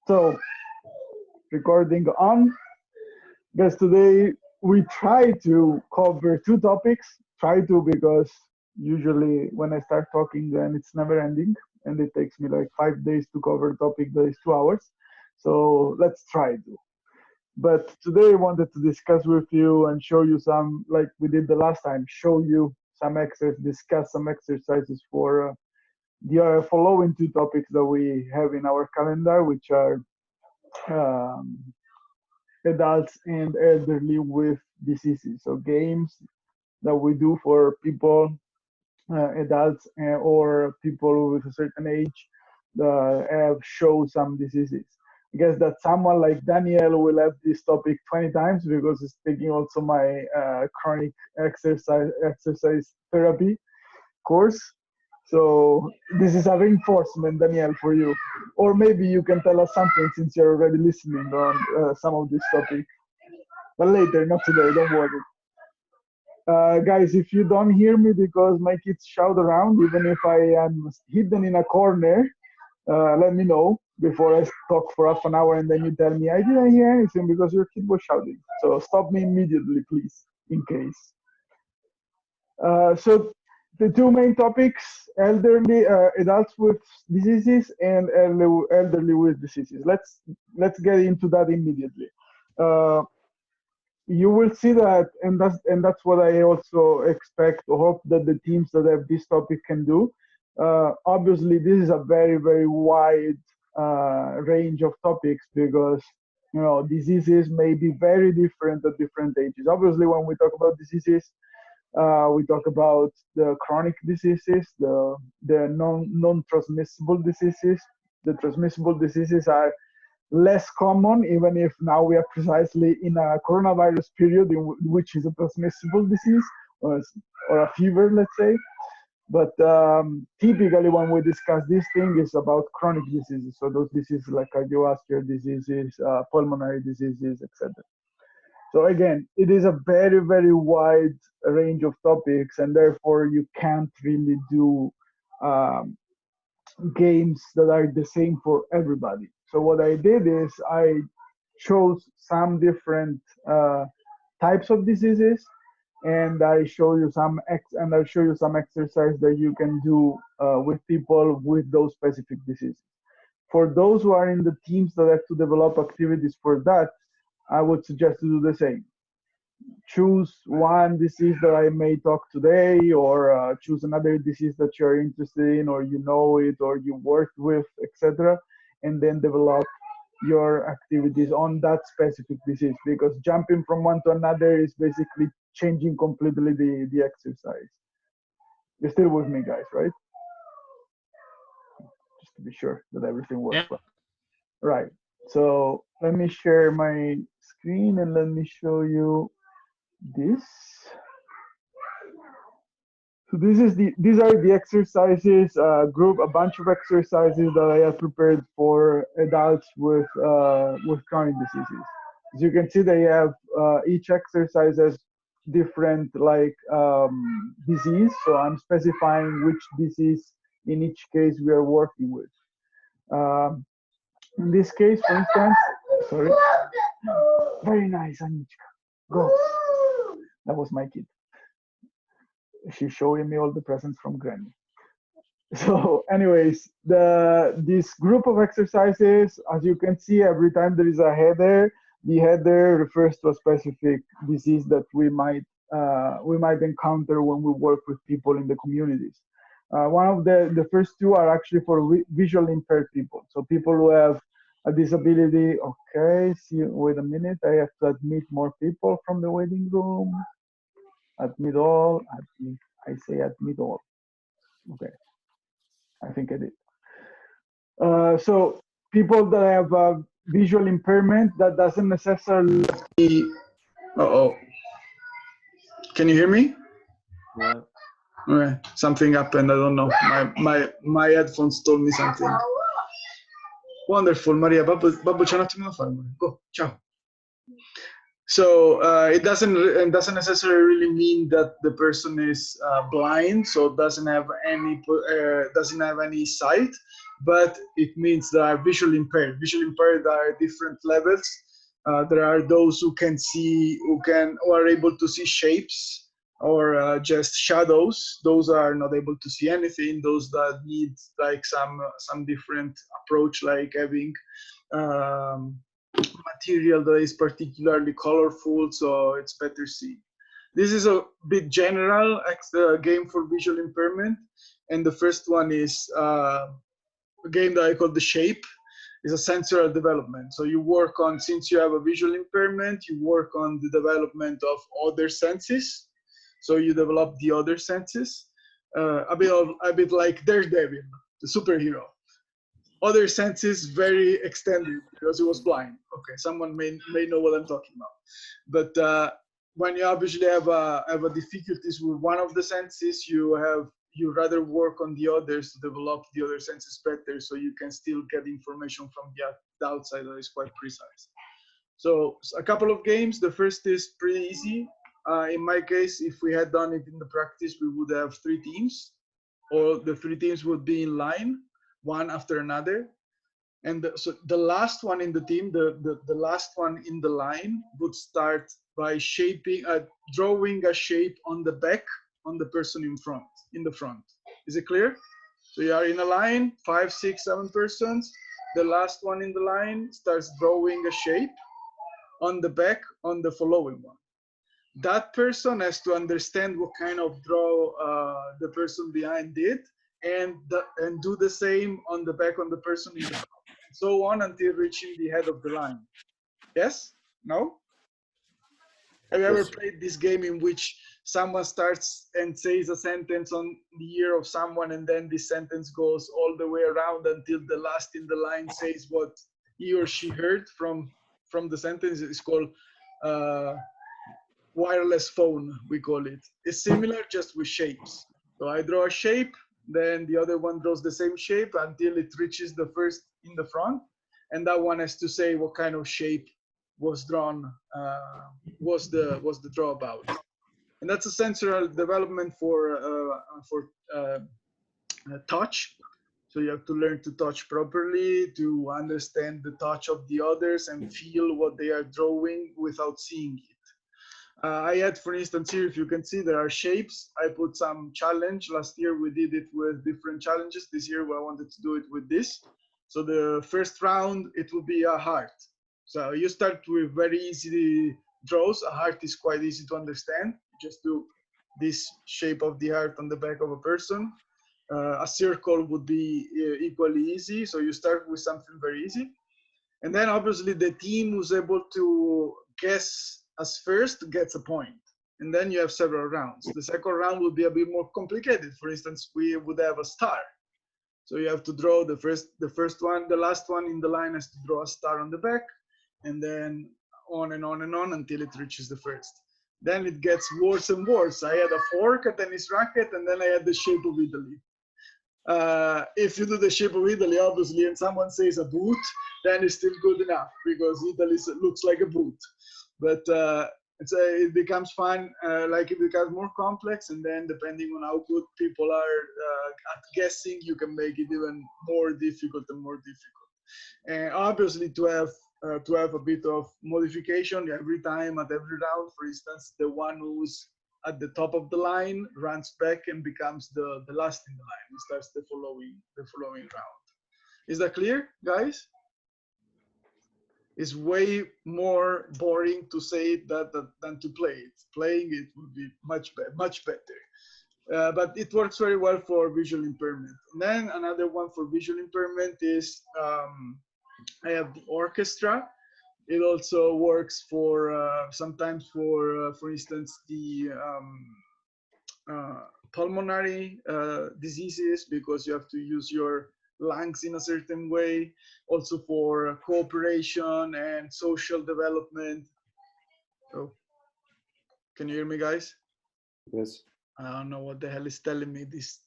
So, recording on. Guys, today we try to cover two topics. Try to because usually when I start talking, then it's never ending, and it takes me like 5 days to cover a topic that is 2 hours. So let's try to. But today I wanted to discuss with you and show you some, like we did the last time, show you some exercises, discuss some exercises for the following two topics that we have in our calendar, which are um, adults and elderly with diseases. So games that we do for people, adults or people with a certain age that have shown some diseases. I guess that someone like Daniel will have this topic 20 times because it's taking also my chronic exercise therapy course. So this is a reinforcement, Daniel, for you. Or maybe you can tell us something since you're already listening on some of this topic. But later, not today, don't worry. Guys, if you don't hear me because my kids shout around, even if I am hidden in a corner, let me know before I talk for half an hour and then you tell me I didn't hear anything because your kid was shouting. So stop me immediately, please, in case. So the two main topics: elderly adults with diseases and elderly with diseases. Let's get into that immediately. Uh, you will see that, and that's what I also expect or hope that the teams that have this topic can do. Obviously, this is a very wide range of topics because diseases may be very different at different ages. Obviously, when we talk about diseases, we talk about the chronic diseases, the non-transmissible diseases. The transmissible diseases are less common, even if now we are precisely in a coronavirus period which is a transmissible disease or a fever, let's say. But typically when we discuss this thing, it's about chronic diseases. So those diseases like cardiovascular diseases, pulmonary diseases, etc. So again, it is a very wide range of topics, and therefore you can't really do um, games that are the same for everybody. So what I did is I chose some different types of diseases, and I'll show you some exercise that you can do with people with those specific diseases. For those who are in the teams that have to develop activities for that, I would suggest to do the same. Choose one disease that I may talk today, or choose another disease that you're interested in, or you know it, or you worked with, etc., and then develop your activities on that specific disease. Because jumping from one to another is basically changing completely the exercise. You're still with me, guys, right? Just to be sure that everything works well. Right. So let me share my screen and let me show you this. So these are the exercises group, a bunch of exercises that I have prepared for adults with chronic diseases. As you can see, they have each exercise has different disease. So I'm specifying which disease in each case we are working with. In this case, for instance, sorry. Very nice, Anichka. Go. That was my kid. She's showing me all the presents from Granny. So anyways, this group of exercises, as you can see, every time there is a header, the header refers to a specific disease that we might encounter when we work with people in the communities. One of the first two are actually for visually impaired people. So people who have a disability. Okay, see, wait a minute. I have to admit more people from the waiting room. Admit all. Admit. I say admit all. Okay, I think I did. So people that have a visual impairment, that doesn't necessarily be. Uh-oh. Can you hear me? Yeah. Okay. Something happened. I don't know. My headphones told me something. Wonderful, Maria. Babbo c'è un attimo da fare. Go. Ciao. So it doesn't necessarily really mean that the person is blind, so doesn't have any sight. but it means they are visually impaired. Visually impaired are different levels. There are those who can see, who are able to see shapes or just shadows. Those are not able to see anything. Those that need like some different approach, like having um, material that is particularly colorful, so it's better seen. This is a bit general game for visual impairment, and the first one is a game that I call the shape. Is a sensory development. So you work on, since you have a visual impairment, you work on the development of other senses. So you develop the other senses, a bit like Daredevil, the superhero. Other senses very extended because he was blind. Okay, someone may know what I'm talking about. But when you obviously have a difficulties with one of the senses, you rather work on the others to develop the other senses better, so you can still get information from the outside that is quite precise. So a couple of games. The first is pretty easy. In my case, if we had done it in the practice, we would have 3 teams, or the 3 teams would be in line, one after another. And so the last one in the team, the last one in the line would start by drawing a shape on the back on the person in the front. Is it clear? So you are in a line, 5, 6, 7 persons. The last one in the line starts drawing a shape on the back on the following one. That person has to understand what kind of draw the person behind did, and do the same on the back on the person in the front, and so on until reaching the head of the line. Yes? No? Have you ever played this game in which someone starts and says a sentence on the ear of someone, and then this sentence goes all the way around until the last in the line says what he or she heard from the sentence? It's called wireless phone, we call it. It's similar, just with shapes. So I draw a shape, then the other one draws the same shape until it reaches the first in the front, and that one has to say what kind of shape was drawn, was the draw about. And that's a sensory development for touch. So you have to learn to touch properly, to understand the touch of the others and feel what they are drawing without seeing it. I had, for instance, here, if you can see, there are shapes. I put some challenge. Last year we did it with different challenges. This year I wanted to do it with this. So the first round, it will be a heart. So you start with very easy draws. A heart is quite easy to understand. You just do this shape of the heart on the back of a person. A circle would be equally easy. So you start with something very easy. And then obviously the team who's able to guess as first gets a point. And then you have several rounds. The second round will be a bit more complicated. For instance, we would have a star. So you have to draw the first one, the last one in the line has to draw a star on the back, and then on and on and on until it reaches the first. Then it gets worse and worse. I had a fork, a tennis racket, and then I had the shape of Italy. If you do the shape of Italy, obviously, and someone says a boot, then it's still good enough because Italy looks like a boot. But it becomes fun, like it becomes more complex, and then depending on how good people are at guessing, you can make it even more difficult and more difficult. And obviously, to have a bit of modification every time at every round. For instance, the one who's at the top of the line runs back and becomes the last in the line. It starts the following round. Is that clear, guys? It's way more boring to say it than to play it. Playing it would be much better. But it works very well for visual impairment. And then another one for visual impairment is I have the orchestra. It also works for sometimes for instance, the pulmonary diseases, because you have to use your lungs in a certain way. Also for cooperation and social development. Oh, can you hear me, guys? Yes. I don't know what the hell is telling me these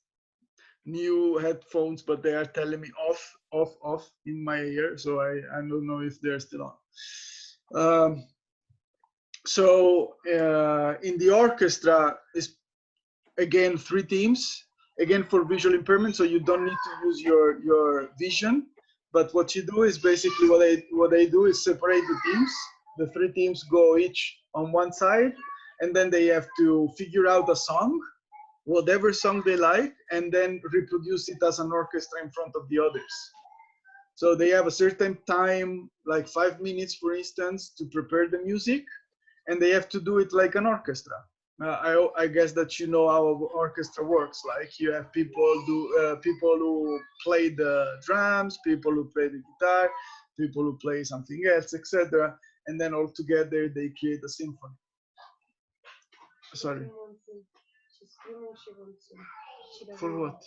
new headphones, but they are telling me off in my ear, so I don't know if they're still on. So in the orchestra is again 3 teams, again for visual impairment, so you don't need to use your vision. But what you do is basically what they do is separate the teams. The 3 teams go each on one side, and then they have to figure out a song, whatever song they like, and then reproduce it as an orchestra in front of the others. So they have a certain time, like 5 minutes, for instance, to prepare the music, and they have to do it like an orchestra. I guess that you know how an orchestra works. Like you have people who play the drums, people who play the guitar, people who play something else, etc. And then all together they create a symphony. Sorry. For what?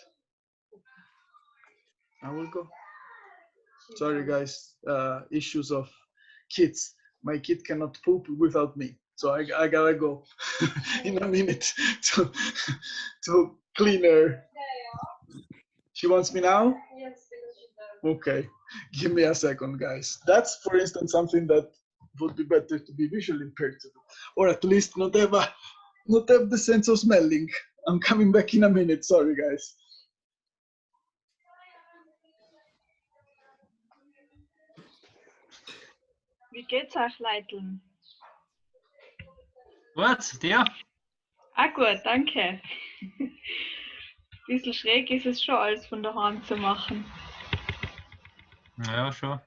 I will go. Sorry, guys. Issues of kids. My kid cannot poop without me, so I gotta go in a minute to clean her. She wants me now? Yes, because she does. Okay, give me a second, guys. That's, for instance, something that would be better to be visually impaired to do, or at least not have the sense of smelling. I'm coming back in a minute. Sorry, guys. Wie geht's euch, Leiteln? Gut, dir? Ah, gut, danke. Bisschen schräg ist es schon, alles von daheim zu machen. Ja, schon.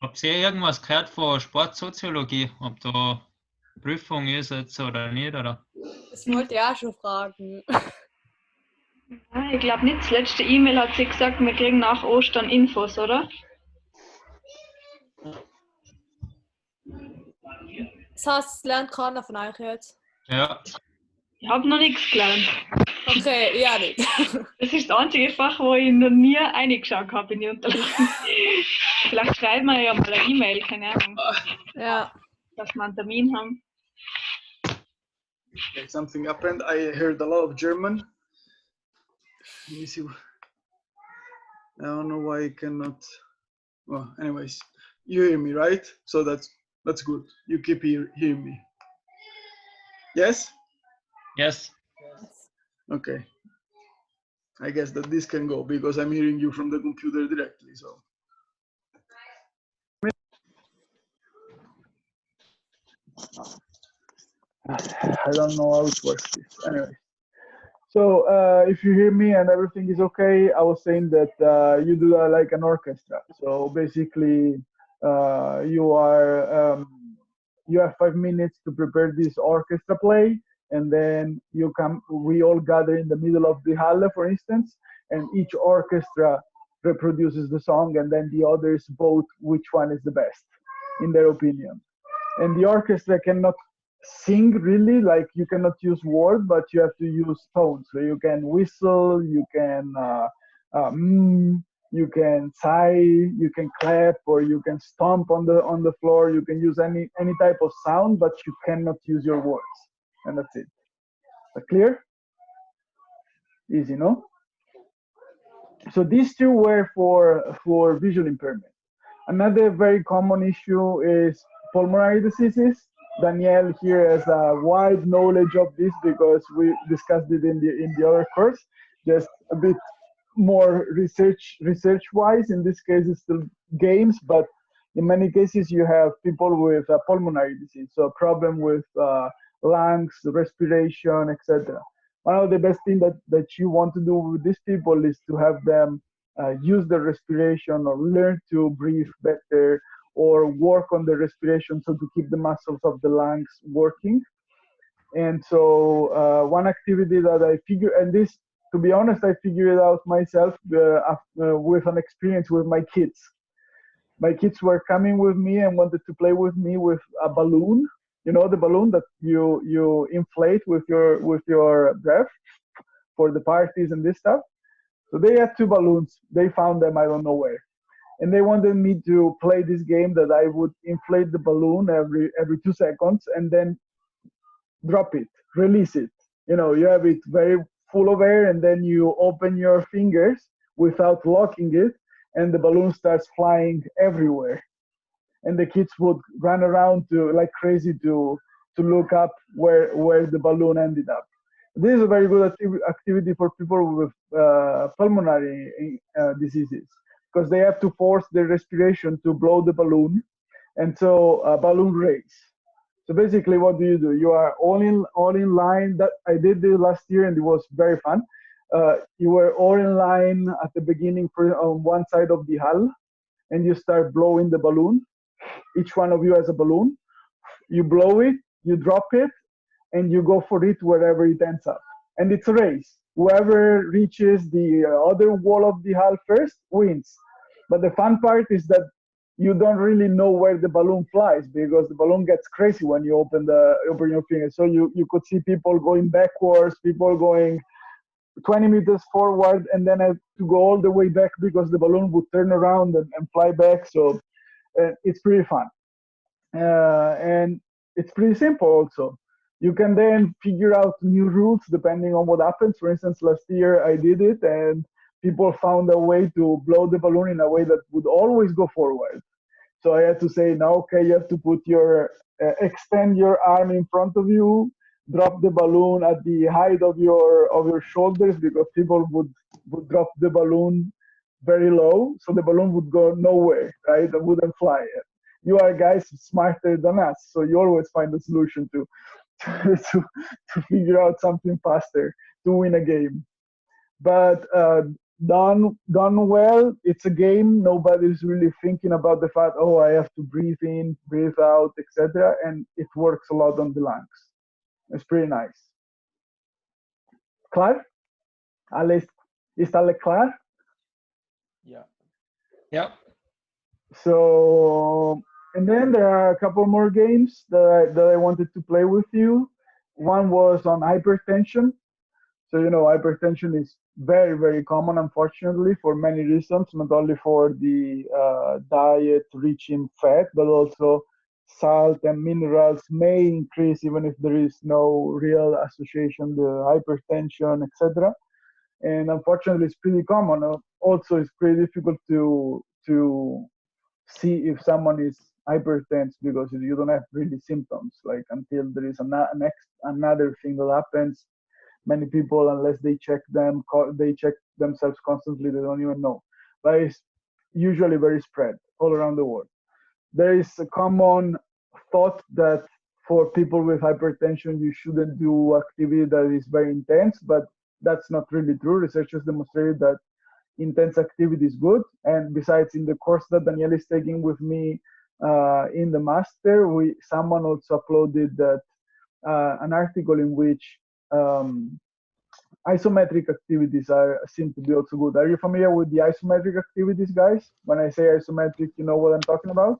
Habt ihr irgendwas gehört von Sportsoziologie? Ob da Prüfung ist jetzt oder nicht? Oder? Das wollte ich auch schon fragen. Ah, ich glaube nicht, das letzte E-Mail hat sie gesagt, wir kriegen nach Ostern Infos, oder? Das heißt, es lernt keiner von euch jetzt? Ja. Ich habe noch nichts gelernt. Okay, ja nicht. Das ist das einzige Fach, wo ich noch nie reingeschaut habe in die Unterlagen. Vielleicht schreiben wir ja mal eine E-Mail, keine Ahnung. Ja. Dass wir einen Termin haben. Okay, something happened. I heard a lot of German. Let me see. I don't know why I cannot. Well, anyways, you hear me, right? So that's good. You keep hearing me. Yes? Yes. Okay. I guess that this can go because I'm hearing you from the computer directly. So. I don't know how it works. Anyway. So if you hear me and everything is okay, I was saying that you do that like an orchestra. So basically, you have 5 minutes to prepare this orchestra play, and then we all gather in the middle of the halle, for instance, and each orchestra reproduces the song, and then the others vote which one is the best, in their opinion. And the orchestra cannot sing really, like you cannot use words, but you have to use tones. So you can whistle, you can you can sigh, you can clap, or you can stomp on the floor. You can use any type of sound, but you cannot use your words. And that's it. Clear? Easy, no? So these two were for visual impairment. Another very common issue is pulmonary diseases. Danielle here has a wide knowledge of this because we discussed it in the other course. Just a bit more research wise. In this case, it's still games, but in many cases you have people with a pulmonary disease, so a problem with lungs, respiration, etc. One of the best things that you want to do with these people is to have them use the respiration or learn to breathe better, or work on the respiration, so to keep the muscles of the lungs working. And so one activity that I figure, and this, to be honest, I figured it out myself with an experience with my kids. My kids were coming with me and wanted to play with me with a balloon. You know, the balloon that you inflate with your breath for the parties and this stuff. So they had 2 balloons. They found them, I don't know where. And they wanted me to play this game that I would inflate the balloon every 2 seconds and then drop it, release it. You know, you have it very full of air, and then you open your fingers without locking it, and the balloon starts flying everywhere. And the kids would run around like crazy to to look up where the balloon ended up. This is a very good activity for people with pulmonary diseases, because they have to force their respiration to blow the balloon, and so a balloon race. So basically, what do? You are all in line. That I did this last year, and it was very fun. You were all in line at the beginning on one side of the hull, and you start blowing the balloon. Each one of you has a balloon. You blow it, you drop it, and you go for it wherever it ends up. And it's a race. Whoever reaches the other wall of the hull first wins. But the fun part is that you don't really know where the balloon flies, because the balloon gets crazy when you open your fingers. So you could see people going backwards, people going 20 meters forward, and then have to go all the way back because the balloon would turn around and fly back. So it's pretty fun. And it's pretty simple also. You can then figure out new routes depending on what happens. For instance, last year I did it, and people found a way to blow the balloon in a way that would always go forward. So I had to say, now, okay, you have to put extend your arm in front of you, drop the balloon at the height of your shoulders, because people would drop the balloon very low, so the balloon would go nowhere, right? It wouldn't fly. You are guys smarter than us, so you always find a solution to figure out something faster to win a game. But done well, it's a game. Nobody's really thinking about the fact, oh, I have to breathe in, breathe out, etc. And it works a lot on the lungs. It's pretty nice. Clar? Is alle klar? Yeah. Yeah. So, and then there are a couple more games that I wanted to play with you. One was on hypertension. So, hypertension is very, very common, unfortunately, for many reasons, not only for the diet rich in fat, but also salt and minerals may increase even if there is no real association with hypertension, etc. And unfortunately, it's pretty common. Also, it's pretty difficult to see if someone is hypertense, because you don't have really symptoms, like until there is another thing that happens. Many people, unless they check themselves constantly, they don't even know. But it's usually very spread all around the world. There is a common thought that for people with hypertension, you shouldn't do activity that is very intense, but that's not really true. Researchers demonstrated that intense activity is good. And besides, in the course that Danielle is taking with me in the master, someone also uploaded that an article in which isometric activities seem to be also good. Are you familiar with the isometric activities, guys? When I say isometric, you know what I'm talking about?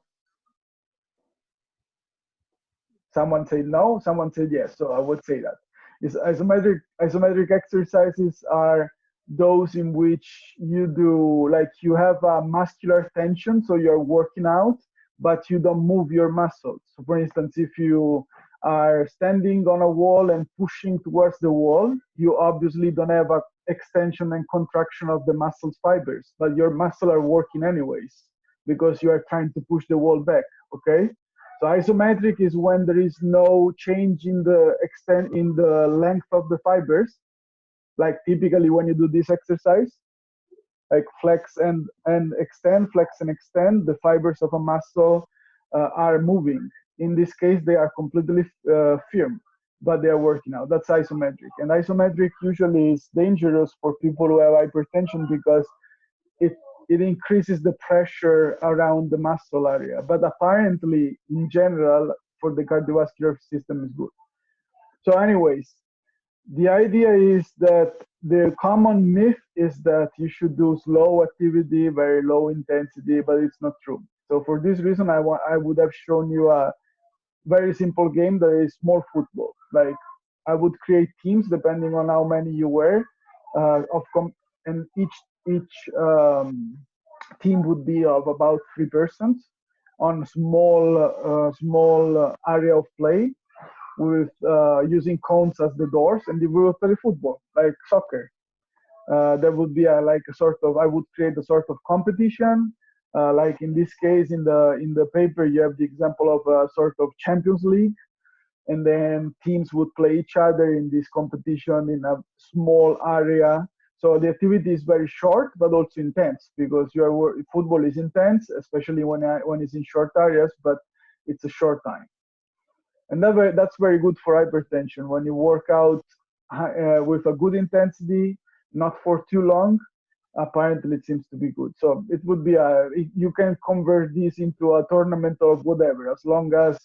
Someone said no, someone said yes, so I would say that. Isometric exercises are those in which you have a muscular tension, so you're working out, but you don't move your muscles. So for instance, if you are standing on a wall and pushing towards the wall, you obviously don't have an extension and contraction of the muscles fibers, but your muscles are working anyways because you are trying to push the wall back, okay? So isometric is when there is no change in the length of the fibers, like typically when you do this exercise, like flex and extend, flex and extend, the fibers of a muscle are moving. In this case, they are completely firm, but they are working out. That's isometric. And isometric usually is dangerous for people who have hypertension because it increases the pressure around the muscle area. But apparently, in general, for the cardiovascular system is good. So anyways, the idea is that the common myth is that you should do slow activity, very low intensity, but it's not true. So for this reason, I would have shown you a very simple game that is more football. Like I would create teams depending on how many you were, and each team would be of about 3 persons on small area of play, with using cones as the doors, and we would play football like soccer. There would be I would create a sort of competition. Like in this case, in the paper, you have the example of a sort of Champions League, and then teams would play each other in this competition in a small area. So the activity is very short, but also intense, because football is intense, especially when it's in short areas, but it's a short time. And that's very good for hypertension. When you work out with a good intensity, not for too long, apparently it seems to be good. So it would be you can convert this into a tournament of whatever, as long as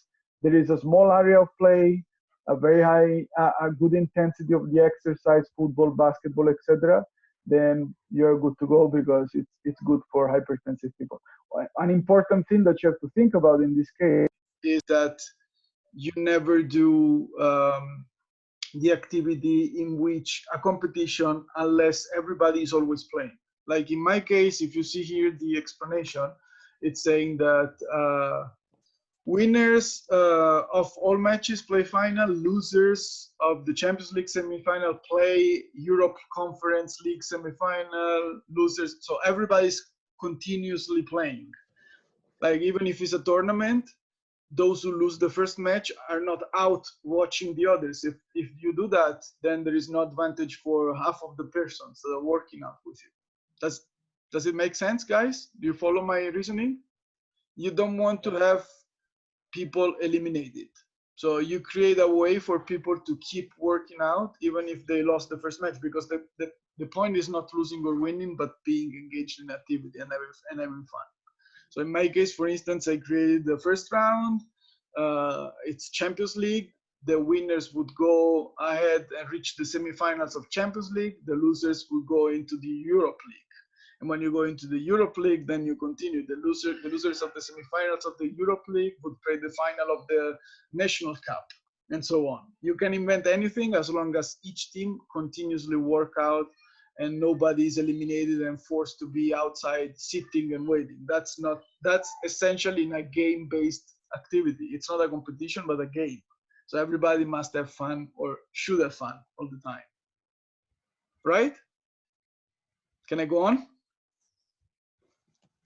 there is a small area of play, a very high, a good intensity of the exercise, football, basketball, etc. Then you're good to go, because it's good for hypertensive people. An important thing that you have to think about in this case is that you never do the activity in which a competition unless everybody is always playing. Like in my case, if you see here the explanation, it's saying that winners of all matches play final, losers of the Champions League semi-final play Europe Conference League semi-final, losers. So everybody's continuously playing. Like even if it's a tournament, those who lose the first match are not out watching the others. If you do that, then there is no advantage for half of the persons that are working out with you. Does it make sense, guys? Do you follow my reasoning? You don't want to have people eliminated. So you create a way for people to keep working out even if they lost the first match, because the point is not losing or winning, but being engaged in activity and having fun. So in my case, for instance, I created the first round. It's Champions League. The winners would go ahead and reach the semifinals of Champions League. The losers would go into the Europe League. And when you go into the Europe League, then you continue. The losers of the semifinals of the Europe League would play the final of the National Cup, and so on. You can invent anything as long as each team continuously work out and nobody is eliminated and forced to be outside sitting and waiting. That's essentially in a game-based activity. It's not a competition, but a game. So everybody must have fun, or should have fun all the time. Right? Can I go on?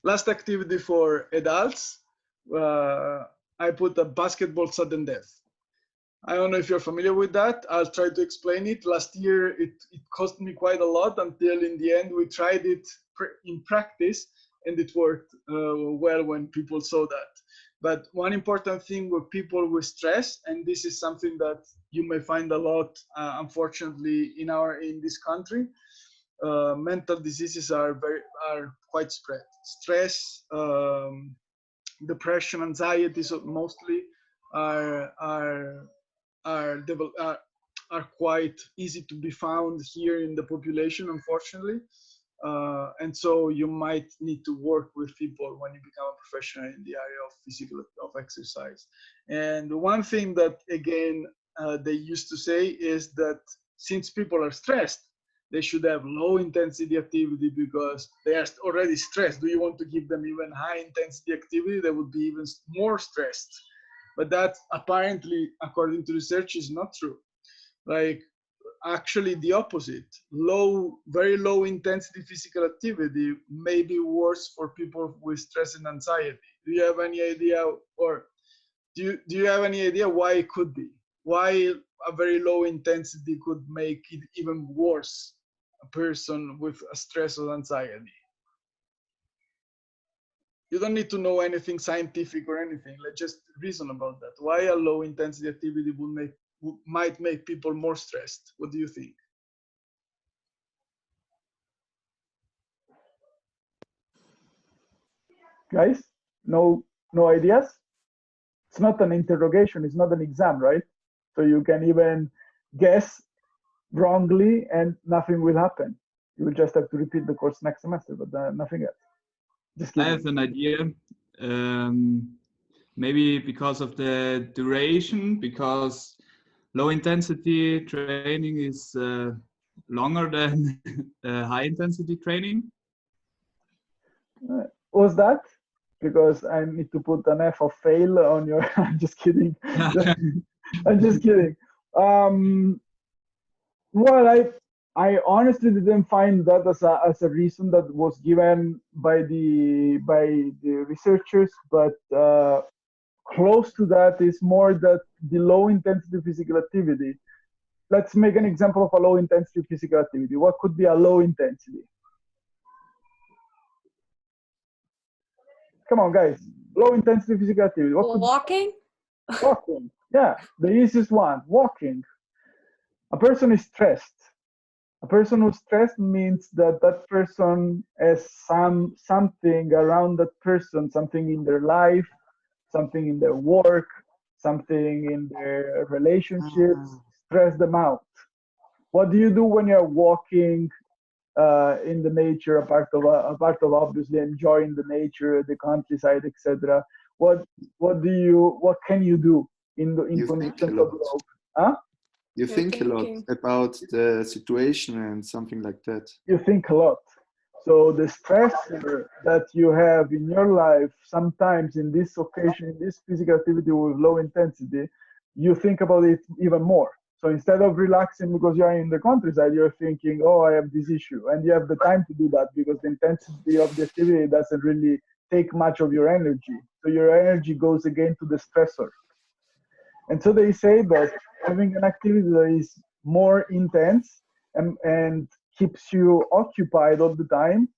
Last activity for adults. I put a basketball sudden death. I don't know if you're familiar with that. I'll try to explain it. Last year, it cost me quite a lot, until in the end we tried it in practice, and it worked well when people saw that. But one important thing with people with stress, and this is something that you may find a lot, unfortunately, in this country, mental diseases are quite spread. Stress, depression, anxiety, so mostly are quite easy to be found here in the population, unfortunately. And so you might need to work with people when you become a professional in the area of exercise. And one thing that, again, they used to say is that since people are stressed, they should have low intensity activity because they are already stressed. Do you want to give them even high intensity activity? They would be even more stressed. But that apparently, according to research, is not true. Like, actually the opposite. Very low intensity physical activity may be worse for people with stress and anxiety. Do you have any idea, or do you have any idea why it could be? Why a very low intensity could make it even worse, a person with a stress or anxiety? You don't need to know anything scientific or anything. Let's just reason about that. Why a low intensity activity might make people more stressed? What do you think? Guys, no ideas? It's not an interrogation, it's not an exam, right? So you can even guess wrongly and nothing will happen. You will just have to repeat the course next semester, but nothing else. Just kidding. I have an idea. Maybe because of the duration, because low intensity training is longer than high intensity training. Was that? Because I need to put an F of fail on your. I'm just kidding. I'm just kidding. Well, I honestly didn't find that as a reason that was given by the researchers, but close to that is more that the low intensity physical activity. Let's make an example of a low intensity physical activity. What could be a low intensity? Come on, guys. Low intensity physical activity. What could Walking? Walking. Yeah, the easiest one. Walking. A person is stressed. A person who's stressed means that that person has something around that person, something in their life, something in their work, something in their relationships, stress them out. What do you do when you're walking in the nature, apart of obviously enjoying the nature, the countryside, etc.? What can you do in You think a conditions of lot. low? Huh? You You're think a lot thinking. about the situation and something like that. You think a lot. So the stressor that you have in your life, sometimes in this occasion, in this physical activity with low intensity, you think about it even more. So instead of relaxing because you're in the countryside, you're thinking, oh, I have this issue. And you have the time to do that because the intensity of the activity doesn't really take much of your energy. So your energy goes again to the stressor. And so they say that having an activity that is more intense and keeps you occupied all the time,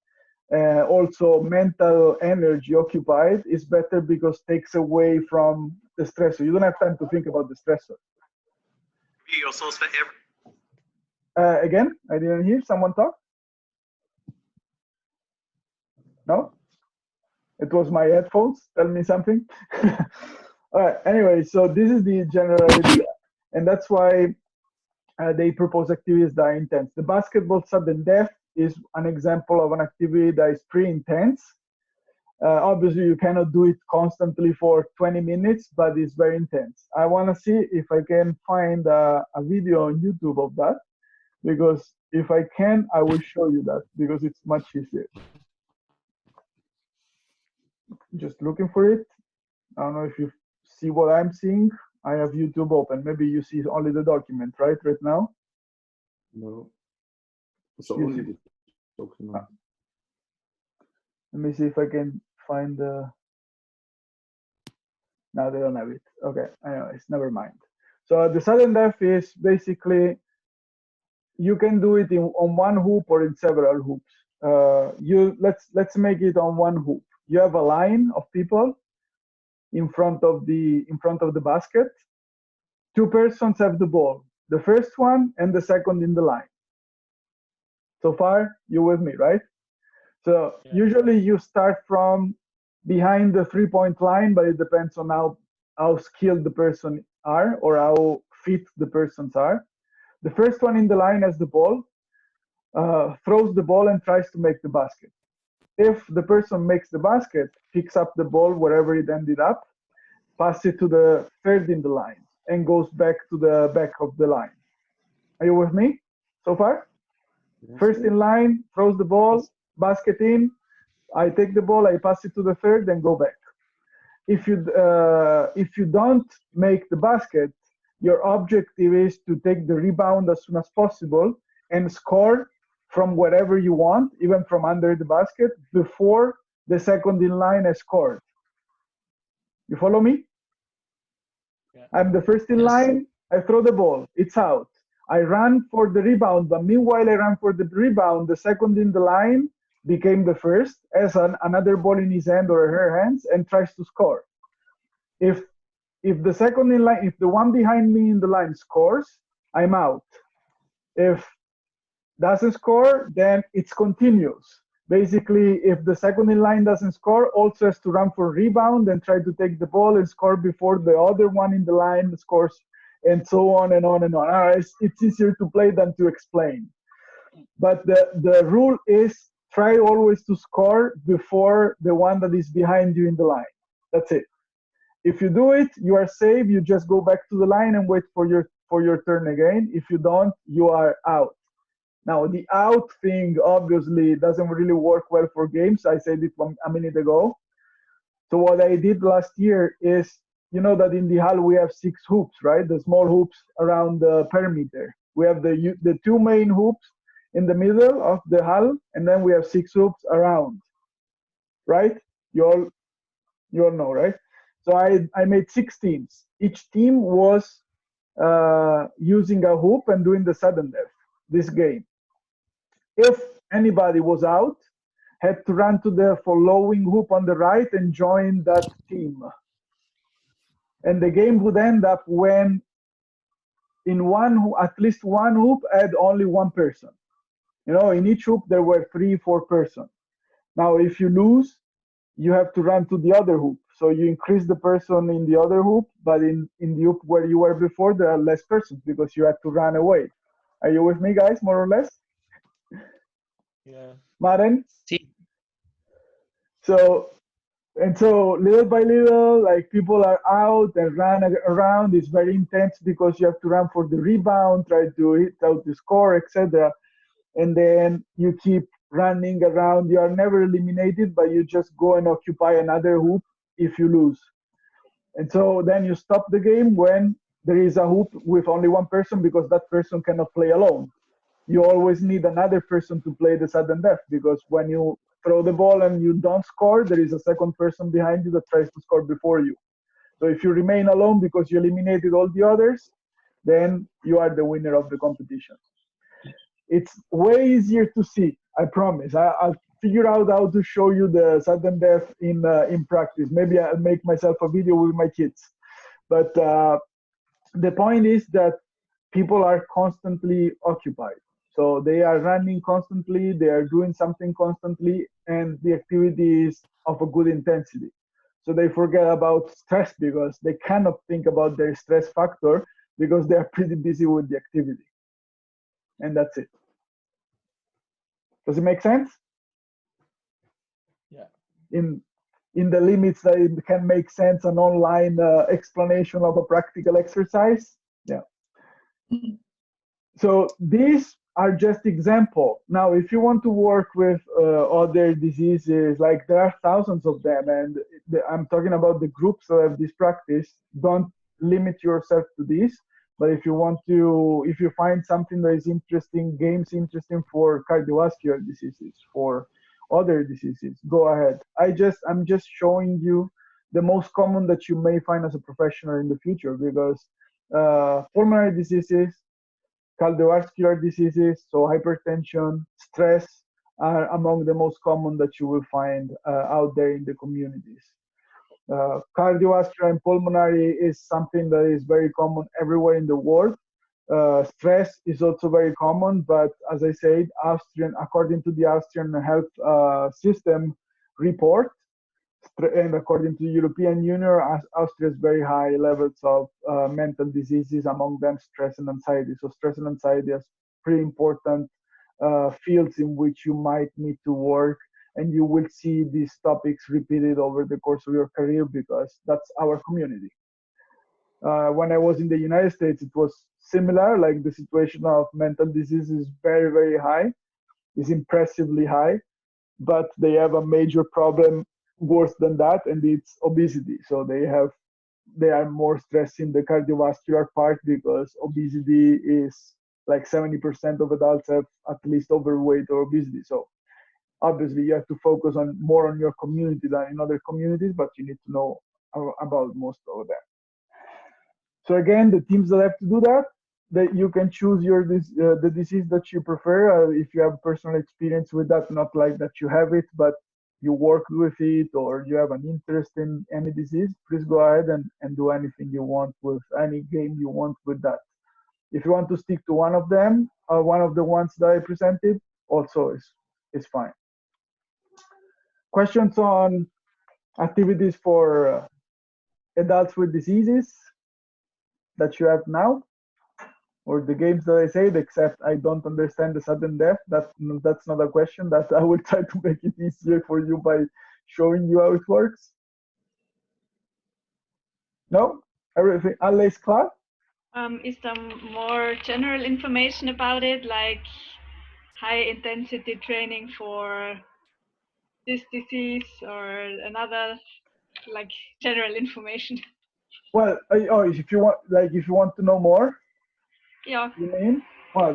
also mental energy occupied, is better because takes away from the stressor. You don't have time to think about the stressor. Again, I didn't hear someone talk. No? It was my headphones. Tell me something. All right. Anyway, so this is the general idea, and that's why they propose activities that are intense. The basketball sudden death is an example of an activity that is pretty intense. Obviously, you cannot do it constantly for 20 minutes, but it's very intense. I want to see if I can find a video on YouTube of that, because if I can, I will show you that because it's much easier. Just looking for it. I don't know if you see what I'm seeing. I have YouTube open. Maybe you see only the document, right now? No. So only the document. Let me see if I can find the. No, they don't have it. Okay, anyways, never mind. So the sudden death is basically you can do it on one hoop or in several hoops. Let's make it on one hoop. You have a line of people in front of the basket. Two persons have the ball. The first one and the second in the line. So far, you with me, right? So usually you start from behind the 3-point line, but it depends on how skilled the person are or how fit the persons are. The first one in the line has the ball, throws the ball and tries to make the basket. If the person makes the basket, picks up the ball wherever it ended up, pass it to the third in the line, and goes back to the back of the line. Are you with me so far? Yes. First in line, throws the ball, basket in, I take the ball, I pass it to the third, and go back. If you don't make the basket, your objective is to take the rebound as soon as possible and score from wherever you want, even from under the basket, before the second in line has scored. You follow me? Yeah. I'm the first in line, I throw the ball, it's out. I run for the rebound, but meanwhile I run for the rebound, the second in the line became the first, has another ball in his hand or her hands, and tries to score. If the second in line, if the one behind me in the line scores, I'm out. If doesn't score, then it's continuous. Basically, if the second in line doesn't score, also has to run for rebound and try to take the ball and score before the other one in the line scores, and so on and on and on. It's easier to play than to explain. But the rule is try always to score before the one that is behind you in the line. That's it. If you do it, you are safe. You just go back to the line and wait for your turn again. If you don't, you are out. Now, the out thing obviously doesn't really work well for games. I said it a minute ago. So what I did last year is, you know that in the hull we have 6 hoops, right? The small hoops around the perimeter. We have the 2 main hoops in the middle of the hull, and then we have 6 hoops around, right? You all know, right? So I made 6 teams. Each team was using a hoop and doing the sudden death, this game. If anybody was out, had to run to the following hoop on the right and join that team. And the game would end up when in at least one hoop had only one person. You know, in each hoop there were 3-4 persons. Now, if you lose, you have to run to the other hoop. So you increase the person in the other hoop, but in the hoop where you were before, there are less persons because you have to run away. Are you with me, guys, more or less? Yeah. Maren? Sí. So little by little, like people are out and run around. It's very intense because you have to run for the rebound, try to hit out the score, etc. And then you keep running around. You are never eliminated, but you just go and occupy another hoop if you lose. And so then you stop the game when there is a hoop with only one person because that person cannot play alone. You always need another person to play the sudden death because when you throw the ball and you don't score, there is a second person behind you that tries to score before you. So if you remain alone because you eliminated all the others, then you are the winner of the competition. It's way easier to see, I promise. I'll figure out how to show you the sudden death in practice. Maybe I'll make myself a video with my kids. But the point is that people are constantly occupied. So they are running constantly, they are doing something constantly, and the activity is of a good intensity. So they forget about stress because they cannot think about their stress factor because they are pretty busy with the activity. And that's it. Does it make sense? Yeah. In the limits that it can make sense an online explanation of a practical exercise. Yeah. So these are just example. Now, if you want to work with other diseases, like there are thousands of them, and I'm talking about the groups that have this practice, don't limit yourself to this. But if you find something that is interesting, games interesting for cardiovascular diseases, for other diseases, go ahead. I'm just showing you the most common that you may find as a professional in the future, because pulmonary diseases, cardiovascular diseases, so hypertension, stress, are among the most common that you will find out there in the communities. Cardiovascular and pulmonary is something that is very common everywhere in the world. Stress is also very common, but as I said, according to the Austrian health system report, and according to the European Union, Austria has very high levels of mental diseases, among them stress and anxiety. So stress and anxiety are pretty important fields in which you might need to work, and you will see these topics repeated over the course of your career because that's our community. When I was in the United States, it was similar, like the situation of mental disease is very, very high, is impressively high, but they have a major problem worse than that, and it's obesity. So they are more stressed in the cardiovascular part because obesity is like 70% of adults have at least overweight or obesity. So obviously you have to focus more on your community than in other communities, but you need to know about most of them. So again, the teams that have to do that you can choose the disease that you prefer. If you have personal experience with that, not like that you have it, but you work with it or you have an interest in any disease, please go ahead and do anything you want with any game you want with that. If you want to stick to one of them, one of the ones that I presented, also is fine. Questions on activities for adults with diseases that you have now? Or the games that I said, except I don't understand the sudden death. That's not a question. That I will try to make it easier for you by showing you how it works. No? Everything? Alle is klar? Is there more general information about it, like high intensity training for this disease or another, like general information? Well, if you want to know more, Yeah. you mean? Well,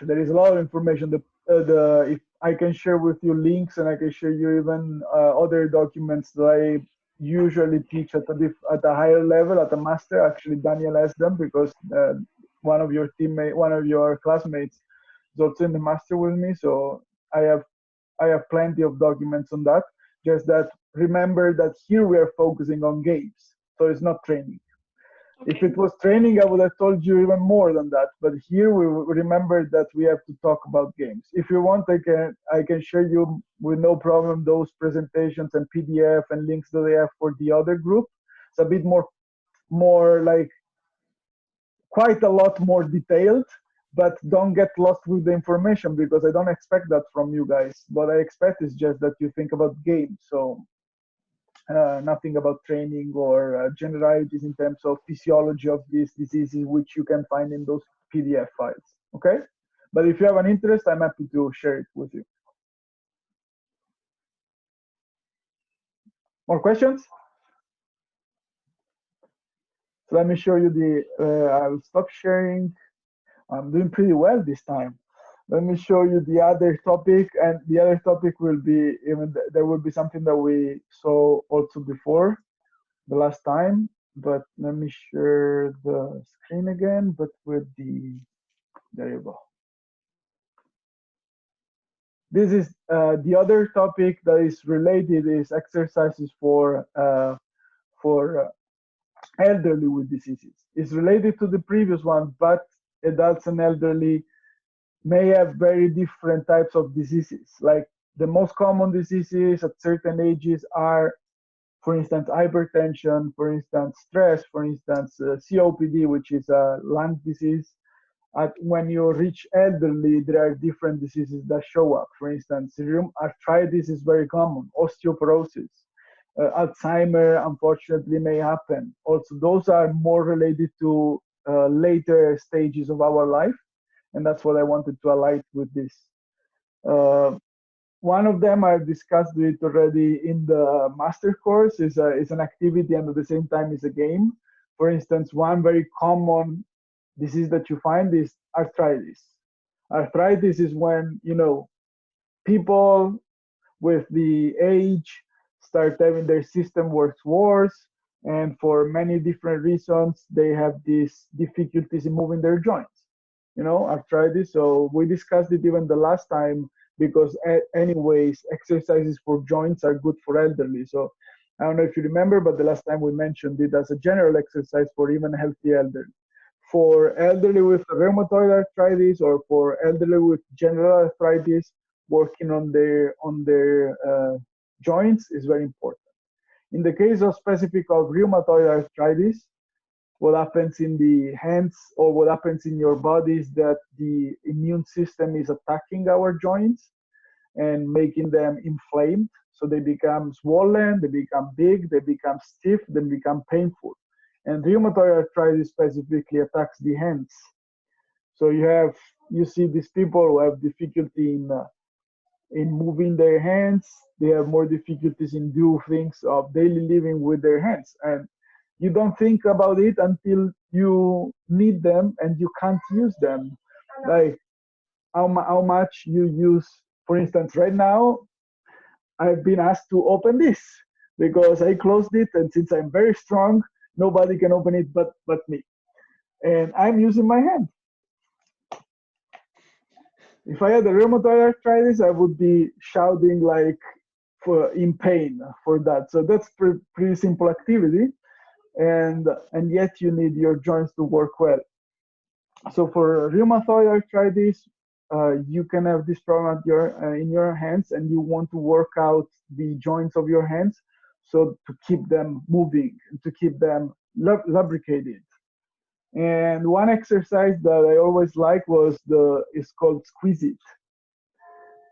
there is a lot of information. If I can share with you links, and I can share you even other documents that usually teach at a higher level, at a master. Actually, Daniel has them because one of your classmates is also in the master with me. So I have plenty of documents on that. Just that remember that here we are focusing on games, so it's not training. If Okay. it was training, I would have told you even more than that. But here we remember that we have to talk about games. If you want, I can share you with no problem those presentations and PDF and links that they have for the other group. It's a bit more like quite a lot more detailed. But don't get lost with the information because I don't expect that from you guys. What I expect is just that you think about games. So nothing about training or generalities in terms of physiology of these diseases, which you can find in those PDF files. Okay? But if you have an interest, I'm happy to share it with you. More questions? So let me show you I'll stop sharing. I'm doing pretty well this time. Let me show you the other topic, and the other topic will be there will be something that we saw also before the last time, but let me share the screen again, but with there you go. This is the other topic that is related is exercises for elderly with diseases. It's related to the previous one, but adults and elderly may have very different types of diseases. Like the most common diseases at certain ages are, for instance, hypertension, for instance, stress, for instance, COPD, which is a lung disease. When you reach elderly, there are different diseases that show up. For instance, arthritis is very common, osteoporosis, Alzheimer, unfortunately, may happen. Also, those are more related to later stages of our life, and that's what I wanted to highlight with this. One of them I've discussed it already in the master course is an activity and at the same time is a game. For instance, one very common disease that you find is arthritis. Arthritis is when, people with the age start having their system works worse, and for many different reasons, they have these difficulties in moving their joints. Arthritis. So we discussed it even the last time because anyways, exercises for joints are good for elderly. So I don't know if you remember, but the last time we mentioned it as a general exercise for even healthy elderly. For elderly with rheumatoid arthritis or for elderly with general arthritis, working on their joints is very important. In the case of specific of rheumatoid arthritis, what happens in the hands or what happens in your body is that the immune system is attacking our joints and making them inflamed. So they become swollen, they become big, they become stiff, they become painful. And rheumatoid arthritis specifically attacks the hands. So you see these people who have difficulty in moving their hands. They have more difficulties in do things of daily living with their hands. And you don't think about it until you need them and you can't use them. Like how much you use, for instance, right now, I've been asked to open this because I closed it, and since I'm very strong, nobody can open it but me. And I'm using my hand. If I had a rheumatoid arthritis, I would be shouting like in pain for that. So that's pretty simple activity. And yet you need your joints to work well. So for rheumatoid arthritis, you can have this problem in your hands, and you want to work out the joints of your hands, so to keep them moving, to keep them lubricated. And one exercise that I always like is called squeeze it.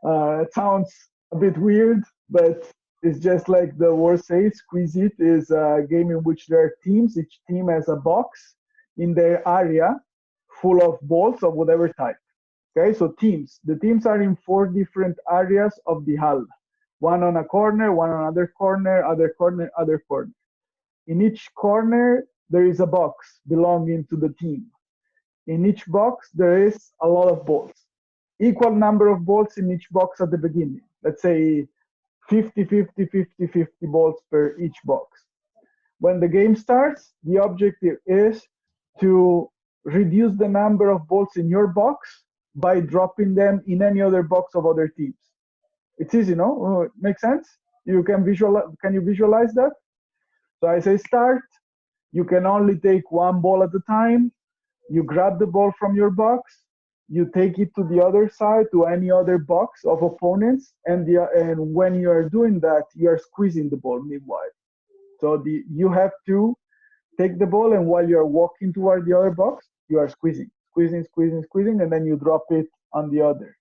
It sounds a bit weird, but it's just like the word says. Squeeze it is a game in which there are teams. Each team has a box in their area full of balls of whatever type. Okay, so teams. The teams are in 4 different areas of the hull. One on a corner, one on other corner, other corner, other corner. In each corner, there is a box belonging to the team. In each box, there is a lot of balls. Equal number of balls in each box at the beginning. Let's say 50, 50, 50, 50 balls per each box. When the game starts, the objective is to reduce the number of balls in your box by dropping them in any other box of other teams. It's easy, no? Makes sense? You can visualize. Can you visualize that? So I say start. You can only take one ball at a time. You grab the ball from your box. You take it to the other side, to any other box of opponents, and when you are doing that, you are squeezing the ball meanwhile. So you have to take the ball, and while you are walking toward the other box, you are squeezing, squeezing, squeezing, squeezing, and then you drop it on the other.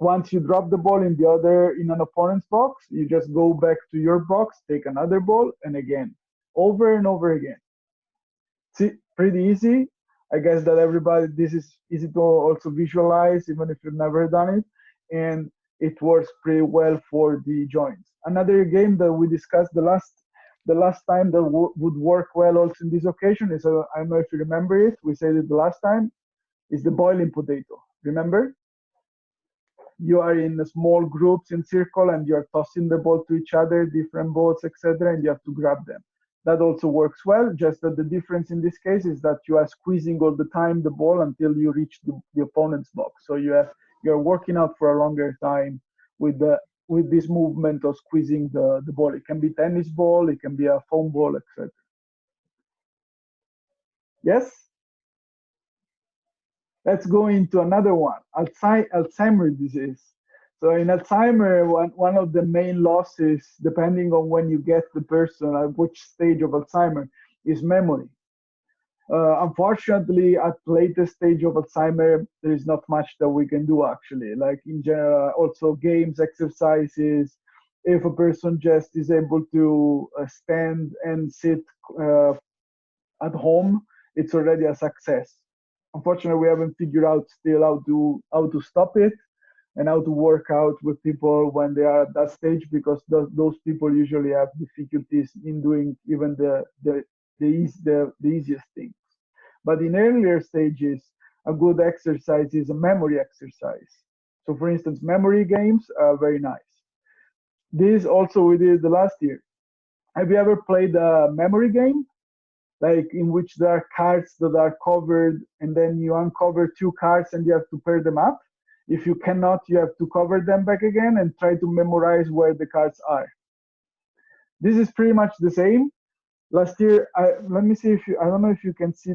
Once you drop the ball in an opponent's box, you just go back to your box, take another ball, and again, over and over again. See, pretty easy. I guess that this is easy to also visualize, even if you've never done it, and it works pretty well for the joints. Another game that we discussed the last time that would work well also in this occasion is, I don't know if you remember it, we said it the last time, is the boiling potato. Remember? You are in small groups in circle and you're tossing the ball to each other, different balls, etc., and you have to grab them. That also works well, just that the difference in this case is that you are squeezing all the time the ball until you reach the opponent's box. So you're working out for a longer time with this movement of squeezing the ball. It can be tennis ball, it can be a foam ball, etc. Yes? Let's go into another one, Alzheimer's disease. So in Alzheimer, one of the main losses, depending on when you get the person at which stage of Alzheimer, is memory. Unfortunately, at latest stage of Alzheimer, there is not much that we can do actually. Like in general, also games, exercises. If a person just is able to stand and sit at home, it's already a success. Unfortunately, we haven't figured out still how to stop it and how to work out with people when they are at that stage, because those people usually have difficulties in doing even the easiest things. But in earlier stages, a good exercise is a memory exercise. So for instance, memory games are very nice. This also we did the last year. Have you ever played a memory game? Like in which there are cards that are covered and then you uncover two cards and you have to pair them up. If you cannot, you have to cover them back again and try to memorize where the cards are. This is pretty much the same. Last year, let me see I don't know if you can see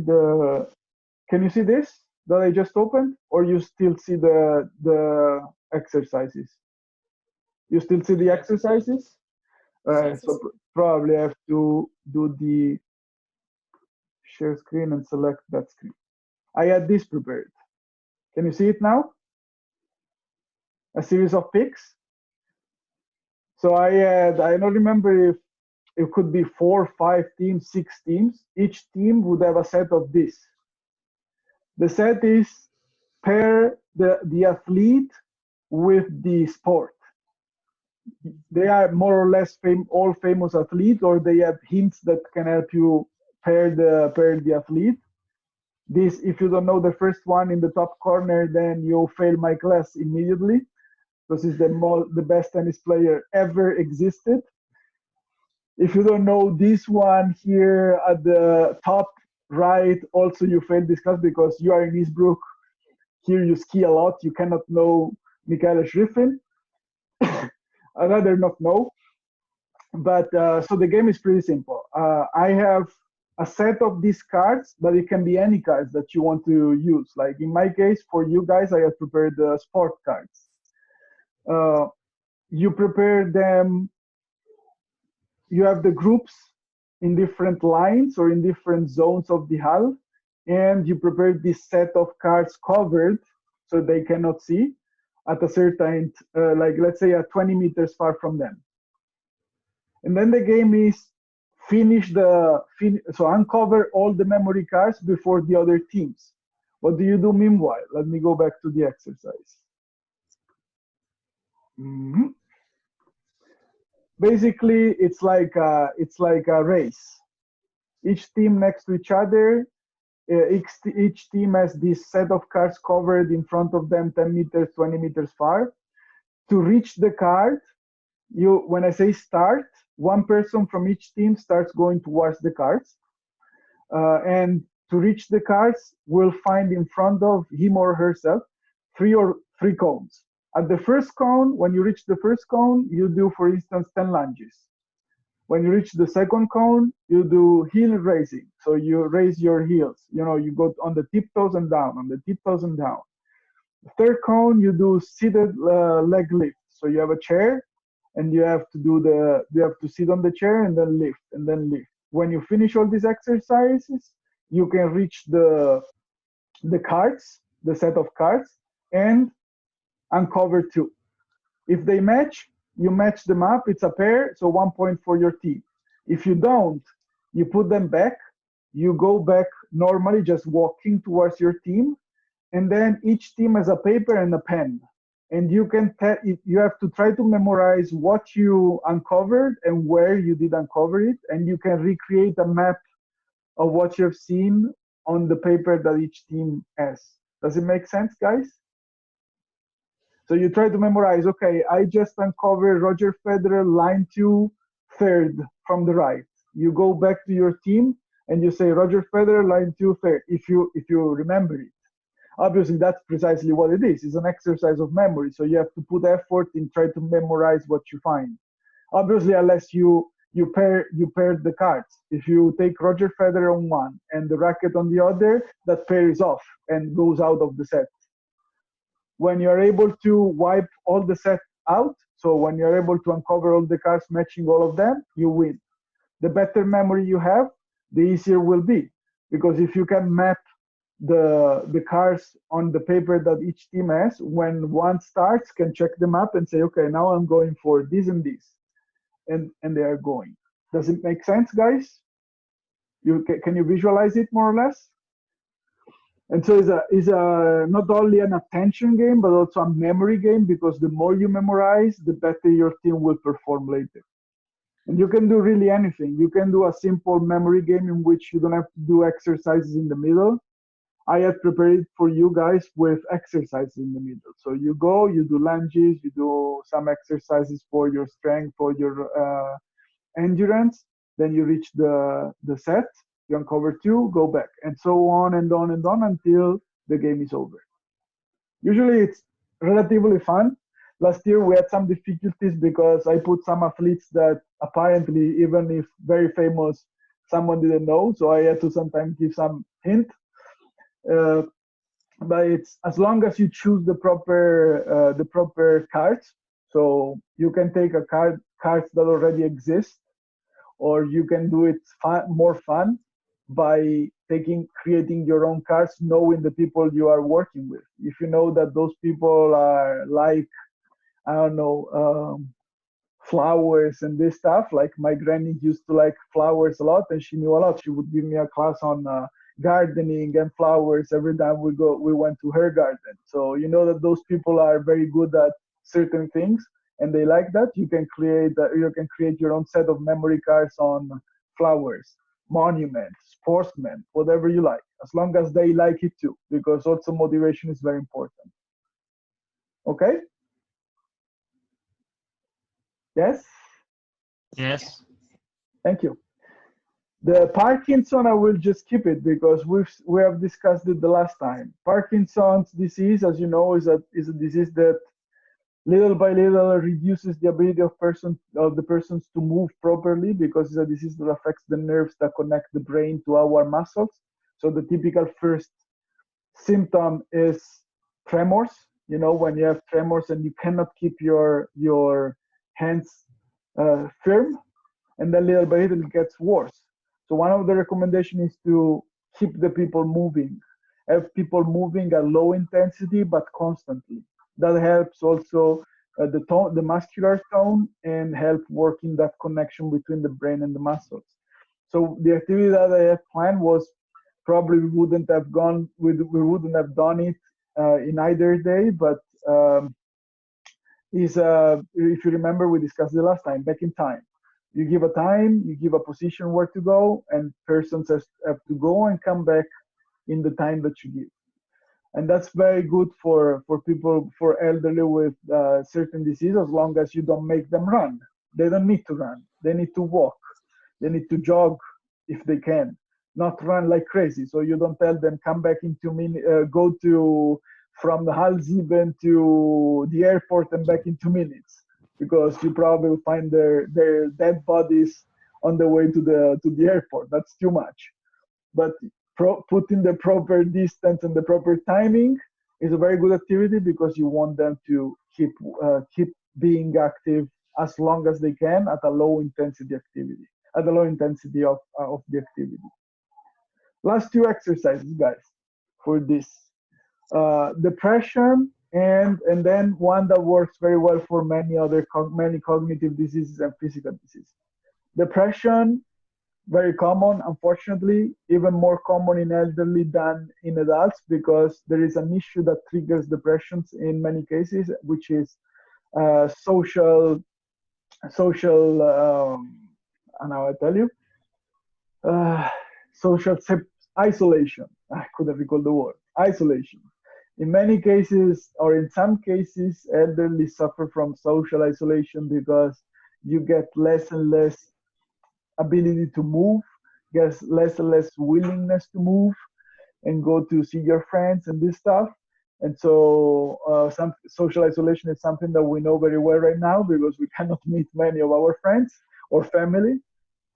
can you see this that I just opened, or you still see the exercises? You still see the exercises? So probably I have to do the share screen and select that screen. I had this prepared. Can you see it now? A series of picks. So I don't remember if it could be 4, 5 teams, 6 teams. Each team would have a set of this. The set is pair the athlete with the sport. They are more or less all famous athletes, or they have hints that can help you pair the athlete. This, if you don't know the first one in the top corner, then you fail my class immediately, because he's the best tennis player ever existed. If you don't know this one here at the top right, also you fail this class because you are in Eastbrook. Here you ski a lot. You cannot know Michaela Schriffin. I'd rather not know. But so the game is pretty simple. I have a set of these cards, but it can be any cards that you want to use. Like in my case, for you guys, I have prepared the sport cards. You prepare them. You have the groups in different lines or in different zones of the hull, and you prepare this set of cards covered so they cannot see at a certain, like let's say at 20 meters far from them. And then the game is so uncover all the memory cards before the other teams. What do you do meanwhile? Let me go back to the exercise. Mm-hmm. Basically, it's like a race. Each team next to each other. Each team has this set of cards covered in front of them 10 meters, 20 meters far. To reach the card, when I say start, one person from each team starts going towards the cards, and to reach the cards, will find in front of him or herself three cones. At the first cone, when you reach the first cone, you do, for instance, 10 lunges. When you reach the second cone, you do heel raising. So you raise your heels. You go on the tiptoes and down, on the tiptoes and down. The third cone, you do seated leg lift. So you have a chair, and you have to sit on the chair and then lift and then lift. When you finish all these exercises, you can reach the cards, the set of cards, and uncover 2. If they match, you match them up. It's a pair, so 1 point for your team. If you don't, you put them back. You go back normally, just walking towards your team, and then each team has a paper and a pen. And you have to try to memorize what you uncovered and where you did uncover it, and you can recreate a map of what you've seen on the paper that each team has. Does it make sense, guys? So you try to memorize, okay, I just uncovered Roger Federer, line 2, third from the right. You go back to your team and you say Roger Federer, line 2, third, if you remember it. Obviously, that's precisely what it is. It's an exercise of memory. So you have to put effort in trying to memorize what you find. Obviously, unless you pair the cards. If you take Roger Federer on one and the racket on the other, that pair is off and goes out of the set. When you're able to wipe all the set out, so when you're able to uncover all the cards matching all of them, you win. The better memory you have, the easier will be. Because if you can map the cards on the paper that each team has, when one starts, can check them up and say, okay, now I'm going for this and this. And they are going. Does it make sense, guys? Can you visualize it more or less? And so it's not only an attention game, but also a memory game, because the more you memorize, the better your team will perform later. And you can do really anything. You can do a simple memory game in which you don't have to do exercises in the middle. I had prepared it for you guys with exercises in the middle. So you go, you do lunges, you do some exercises for your strength, for your endurance. Then you reach the set. You uncover 2, go back, and so on and on and on until the game is over. Usually it's relatively fun. Last year we had some difficulties because I put some athletes that apparently, even if very famous, someone didn't know, so I had to sometimes give some hint. But it's as long as you choose the proper cards, so you can take cards that already exist, or you can do it more fun by creating your own cards, knowing the people you are working with. If you know that those people are like, I don't know, flowers and this stuff, like my granny used to like flowers a lot, and she knew a lot. She would give me a class on gardening and flowers every time we went to her garden. So you know that those people are very good at certain things, and they like that. You can create your own set of memory cards on flowers, monuments, sportsmen, whatever you like, as long as they like it too, because also motivation is very important. Okay? Yes? Yes. Thank you. The Parkinson, I will just skip it because we have discussed it the last time. Parkinson's disease, as you know, is a disease that little by little reduces the ability of the persons to move properly, because it's a disease that affects the nerves that connect the brain to our muscles. So the typical first symptom is tremors. You know, when you have tremors and you cannot keep your hands firm, and then little by little it gets worse. So one of the recommendations is to keep the people moving, have people moving at low intensity but constantly. That helps also the muscular tone, and help working that connection between the brain and the muscles. So the activity that I had planned was probably we wouldn't have done it in either day, but if you remember, we discussed it last time, back in time. You give a time, you give a position where to go, and persons have to go and come back in the time that you give. and that's very good for people, for elderly with certain disease, as long as you don't make them run. They don't need to run. They need to walk. They need to jog if they can, not run like crazy. So you don't tell them come back in 2 minutes, go to from the Halseben to the airport and back in 2 minutes, because you probably will find their dead bodies on the way to the airport. That's too much. But putting the proper distance and the proper timing is a very good activity, because you want them to keep being active as long as they can at a low intensity activity, at the low intensity of the activity. Last 2 exercises, guys, for this. Depression, and then one that works very well for many cognitive diseases and physical diseases. Depression, very common, unfortunately, even more common in elderly than in adults, because there is an issue that triggers depressions in many cases, which is social, and now I tell you, social isolation. I couldn't recall the word. Isolation. In many cases, or in some cases, elderly suffer from social isolation because you get less and less ability to move, gets less and less willingness to move and go to see your friends and this stuff. And so some social isolation is something that we know very well right now, because we cannot meet many of our friends or family,